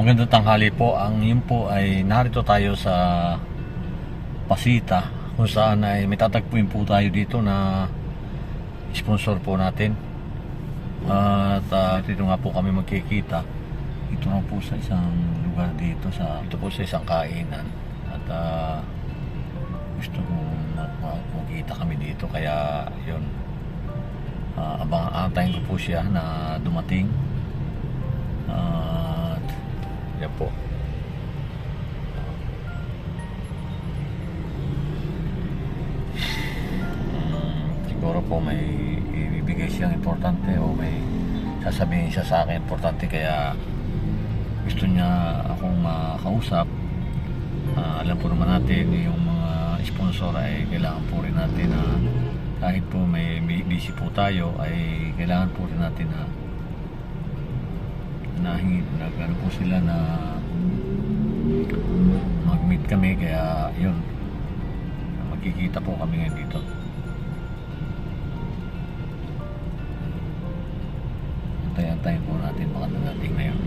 Magandang tanghali po. Yun po ay narito tayo sa Pasita, kung saan ay may tatagpuin po tayo dito na sponsor po natin. At dito nga po kami magkikita. Ito nga po sa isang lugar dito, ito po sa isang kainan. At gusto kong magkita kami dito, kaya yun, antayin ko po siya na dumating. Yan po. Siguro po may ibibigay siyang importante o may sasabihin siya sa akin importante, kaya gusto niya akong makausap. Alam po naman natin yung mga sponsor ay kailangan po rin natin na kahit po may busy po tayo ay kailangan po rin natin na nagano po sila na mag-meet kami, kaya yun, magkikita po kami ngayon dito. Antayin po natin baka nadating na yun.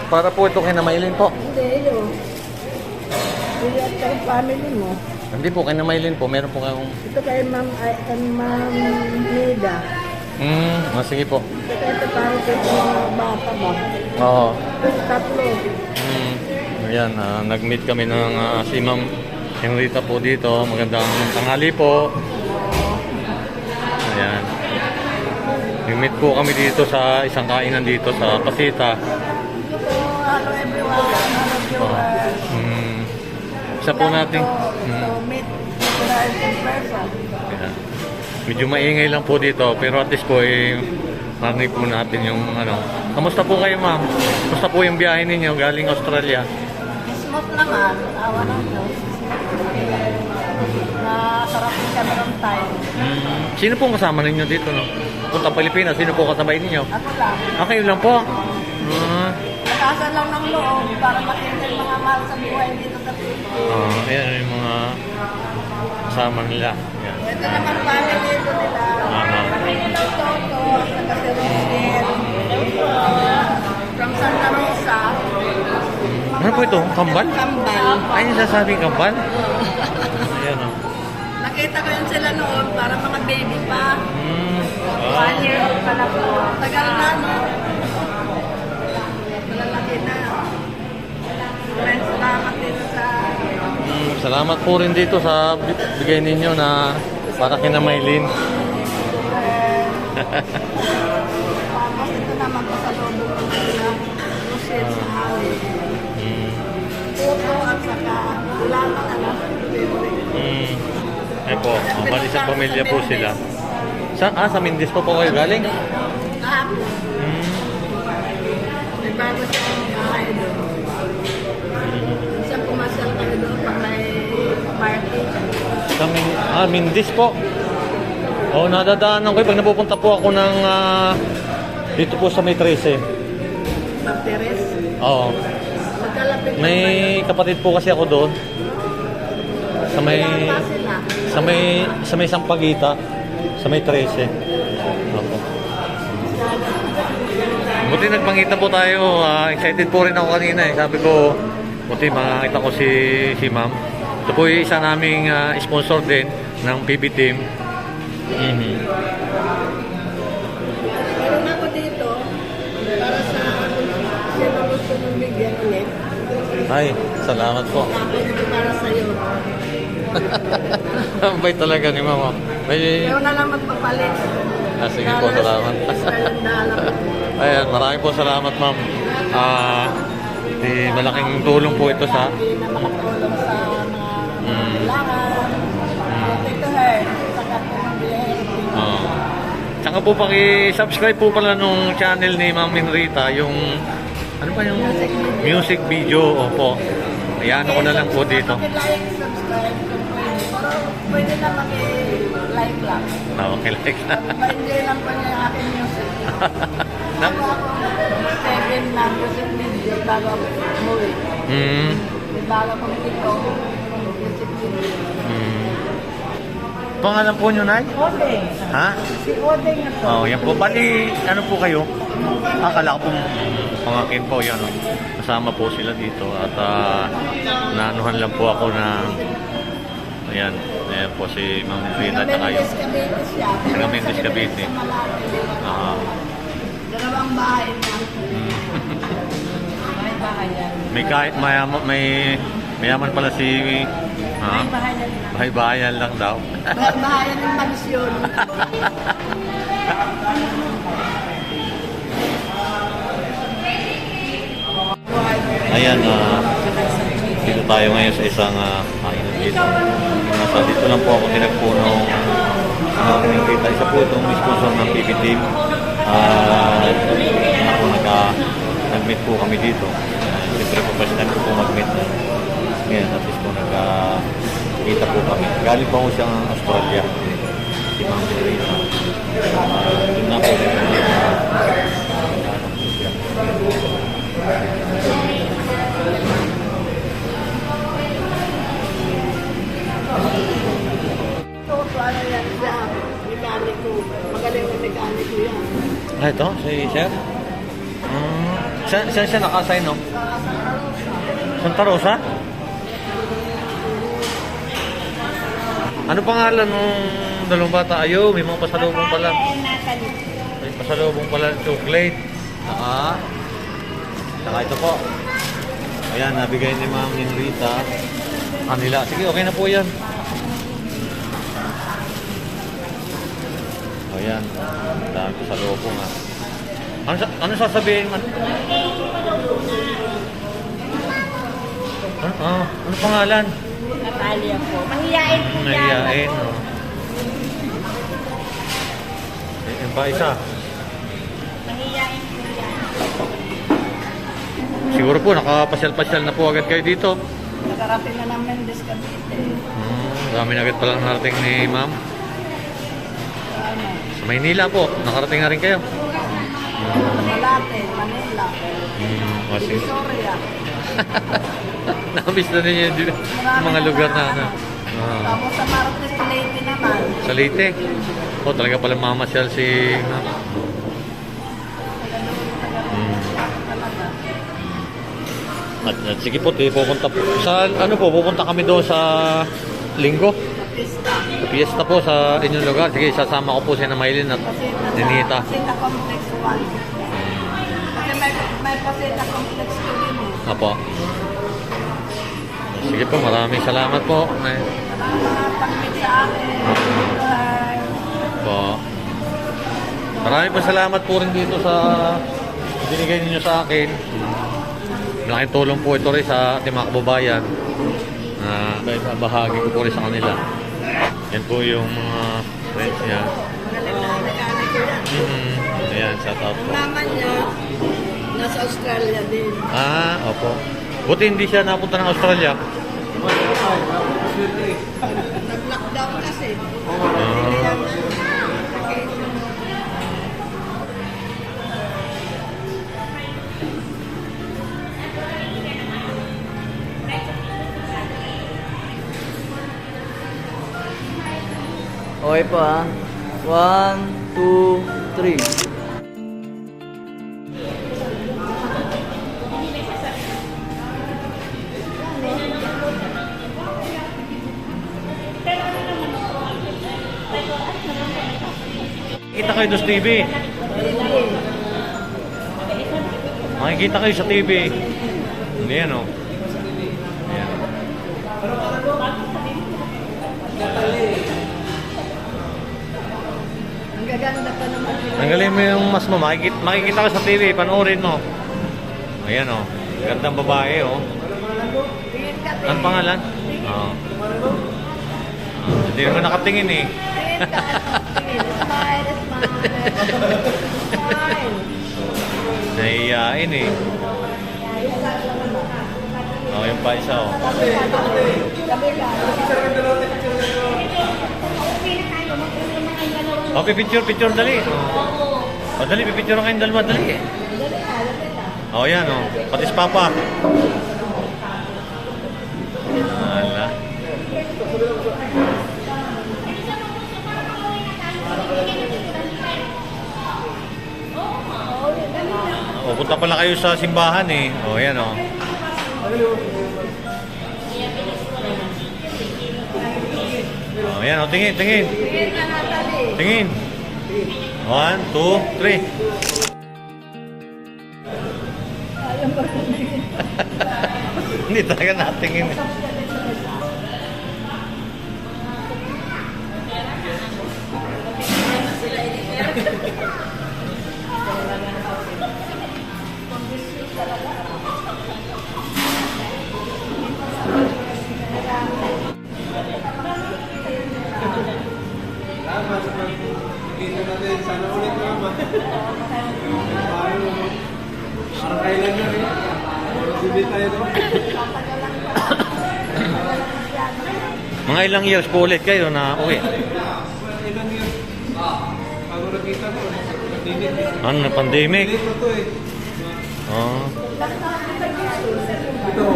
Para po ito kay Namaylin po. Hindi, yun. Hindi at kay family mo. Hindi po, kay Namaylin po. Meron po kayong... Ito kay Ma'am Nida. Sige po. Ito kay parang kay mga bata ba? Oo. Tatlo. Ayan, nag-meet kami ng si Ma'am Henrita po dito. Magandang tanghali po. Ayan. Nag-meet po kami dito sa isang kainan dito sa Pasita. Hello everyone. Hello viewers. Isa po natin. So, meet in person. Ayan. Medyo maingay lang po dito, pero at least po marinig po natin yung ano. Kamusta po kayo, ma'am? Kamusta po yung biyahe ninyo galing Australia? Smooth naman. Awa ng Diyos. Nasarap din kami ng time. Sino po kasama ninyo dito, no? Punta Pilipinas, sino po kasabay ninyo? Ako lang. Kayo lang po? Nakasan lang ng loob para makita yung mga mahal sa buhay dito sa Pilipinas. Ayan yung mga kasama nila. Ayan. Ito naman family dito nila. Hello Toto, saka si Rochelle. From Santa Rosa. Ano po ito? Kambal? Kambal. Ay, sasabing kambal? Ayan o. Nakita ko yun sila noon para mga baby pa. 1 year old pa na po. Tagal na, no? Malalaki na. Maraming salamat dito sa... Salamat po rin dito sa bigay ninyo na para kina Maylin. Tapos ito naman pasalubong ko sila. Rochelle sa hali. Puto at saka ulaman, ano? Ay po, isang pamilya po sila. Sa Mindis po kayo galing? Kahapon. May bago siyang bahay doon. Isang pumasyal kami doon pag may party. Mindis po. Nadadaanan ko pag napupunta po ako ng dito po sa May 13. Baptires. Oo. Magkalapit May kapatid po kasi ako doon. Sa may Sampagita, sa May 13. Opo. Buti nagpangita po tayo. Excited po rin ako kanina eh. Sabi ko, buti makakita ko si ma'am. Ito po yung isa naming sponsor din ng PB Team. Meron ako dito para sa sino gusto mong bigyan ulit. Ay, salamat po. Tapos ito para sa'yo. Ang bait talaga ni mama. Ikaw na lang magpapalit. Sige po, salamat. Ayan, maraming po salamat, ma'am. Malaking tulong po ito sa... Hindi na makatulong sa mga kailangan. Ito her, saka po mag-help. Tsaka po paki-subscribe po pala nung channel ni Ma'am Henrita, yung... Ano pa yung... Music video. Opo. Ayan ako na lang po dito. Like, subscribe. Pwede na mag-like lang. Okay, like na. Pwede lang po niya yung aking music. Ako 7 lang music video. bago ako umuwi. Hmm. May bago akong tito. Pangalan po nyo, Nay? Odeng. Ha? Si Odeng na to. Oh, yan po. Bali, ano po kayo? Akala ko po pangakin po yan. Kasama po sila dito at naanuhan lang po ako na ayan po si Ma'am Rita at saka yung Cavite siya. Taga Mendez, Cavite. Sa Malate. ah, Dalawang bahay na. May bahay yan. mayaman pala si May bahay yan. bahay-bahayan lang daw. May bahayan ng mansyon. Ayan, dito tayo ngayon sa isang kainan dito. Nasa dito lang po ako tinagpuno ng kita. Isa po itong sponsor ng PB Team. Ako nag-meet po kami dito. Siyempre po first time ko po mag-meet. Ngayon, at least po nagkita po kami. Galing pa ko siyang Australia. Si Ma'am Rita. Yun na po. Toto, ano yan siya? Mekaniko. Magaling na mekaniko yan. Ito, si Sir? Saan siya naka-assign, no? Santa Rosa? Ano pangalan ng dalawang bata? Ayo, may mga pasalubong pala. May pasalubong pala ng chocolate. Saka ito po. Ayan, nabigay ni Ma'am Rita. Kanila. Sige, okay na po yan. Ayan. Dami pasalubong ha. Ano sasabihin man? Ano pangalan? Natalia po. Mahiyain po yan. Nahiyain. Yung pa isa. Mahiyain po yan. Siguro po, nakapasyal-pasyal na po agad kayo dito. Nakarating na ng Mendez Cavite. Dami na agad palang narating ni Ma'am. Ano? Sa Maynila po, nakarating na rin kayo. Malate, Manila. Sige. Victoria. Namiss na ninyo yung mga lugar na ano. Tapos sa Martes, Leyte naman. Sa Leyte. Talaga pala mamasyal si Ma'am. At sige po, pupunta po. Sa ano po, pupunta kami doon sa Linggo. Pista. Sa fiesta po sa inyong lugar. Sige, sasama ko po si Maylin at Ninita. Pasita Complex 1. Kasi may Pasita Complex 2 din eh. Apo. Sige po, maraming salamat po. Salamat pag-meet sa akin. Bye. Po. Maraming po salamat po rin dito sa binigay ninyo sa akin. Malaking tulong po ito rin sa ating mga kababayan. Bahagi ko po rin sa kanila. Yan po yung mga friends niya. Magaling na mekaniko yan. Ayan, shout out po. Mama niya, nasa Australia din. Opo. Buti hindi siya napunta ng Australia. Nag-lockdown kasi. Okay po ah. 1, 2, 3. Kita kayo doon sa TV. Makikita kayo sa TV. Ayan o. Ayan. Ang gaganda pa naman. Tanggalin mo yung mas mo. Makikita ka sa TV. Panoorin mo. Ayan o. Gandang babae o. Tingin ka, Anong pangalan? Hindi naman nakatingin eh. tingin ka. Tingin. Smile, smile. Smile. Nahihiyain eh. Yung pa isa o. Sabi ka. Picture dali. Dali, pipicture kayong dalawa, dali. Oh, yan, oh. Patis papa. Ala. Oh, punta pala kayo sa simbahan eh. Oh, yan, oh. Oh, yan, oh. Tingin, tingin. Tingin ka Natalie. Tingin. 1, 2, 3. Ayaw ba rin? Hindi talaga natingin. Dito natin, sana ulit naman. Parang kailan na rin. Bibit tayo doon. Mga ilang years po ulit kayo na uwi? Ilan yun? Bago nakita ko, dinit. Ano na pandemic? Dito to eh. Oh. Ito.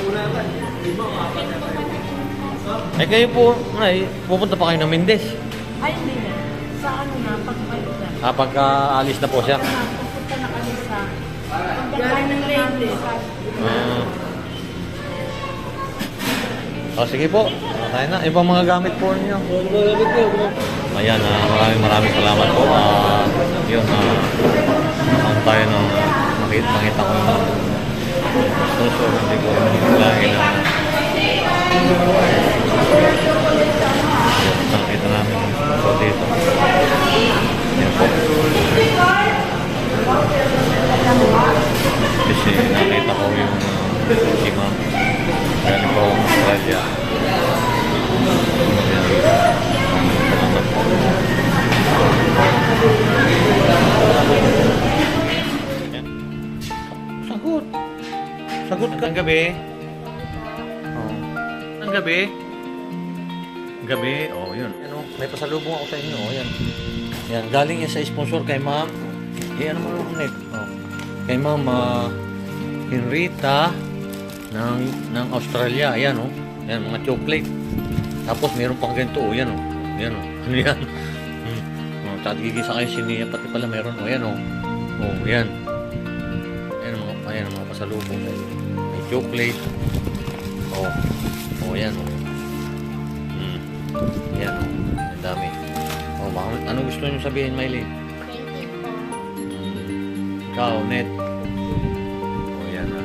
Una na. Lima, apat na tayo. Eh kayo po, ay, pupunta pa kayo ng Mindes. Ay, hindi na. Sa ano na, pagbalik na. Pagka alis na po siya. Pupunta na kami sa... Galing ng Leyte. Oh, sige po. Tayo na. Ibang mga gamit po ninyo. Ayan, maraming salamat po. Yun, ang tayo ng makita ko yung sponsor. Hindi ko lagi na nakita namin yung sponsor dito. Yan po. Kasi nakita ko yung si ma'am. Galing po akong Australia. Salamat po. Sagot. Sagot ka. Ang gabi. Oh. Ang gabi. Gabi. Oh, yun. Ano, may pasalubong ako sa inyo. Oh, yan. Yan. Galing yan sa sponsor kay ma'am. Eh, ano mo net? Oh. Kay ma'am Henrita ng Australia. Ayan, oh. Yan, mga chocolate. Tapos, meron pang ganito. Oh, yan, oh. Yan, oh. Ano yan? Oh, gigisa kayo siniya. Pati pala meron. Oh, yan, oh. Oh, yan. Ayan, mga pasalubong. May chocolate. Oh. Oh, yan, oh. Yan, oh. Ang dami. Oh, ano gusto nyo sabihin, Miley? Ikaw, Net. Oh, yan, ah.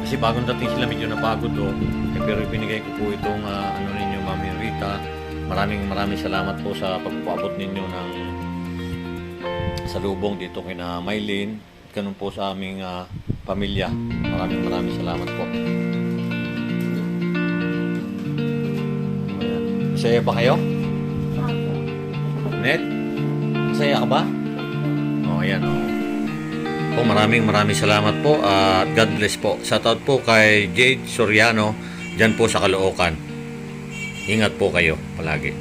Kasi bagong dating sila, medyo napagod, oh. Eh, pero ibinigay ko po itong, ano ninyo, Ma'am Rita. Maraming salamat po sa pagpapaabot ninyo ng salubong dito kina Mylene. Ganun po sa aming pamilya. Maraming salamat po. Ayan. Masaya ba kayo? Net? Masaya ka ba? Oh, ayan, oh. Po, maraming salamat po at God bless po. Shoutout po kay Jade Soriano dyan po sa Caloocan. Ingat po kayo palagi.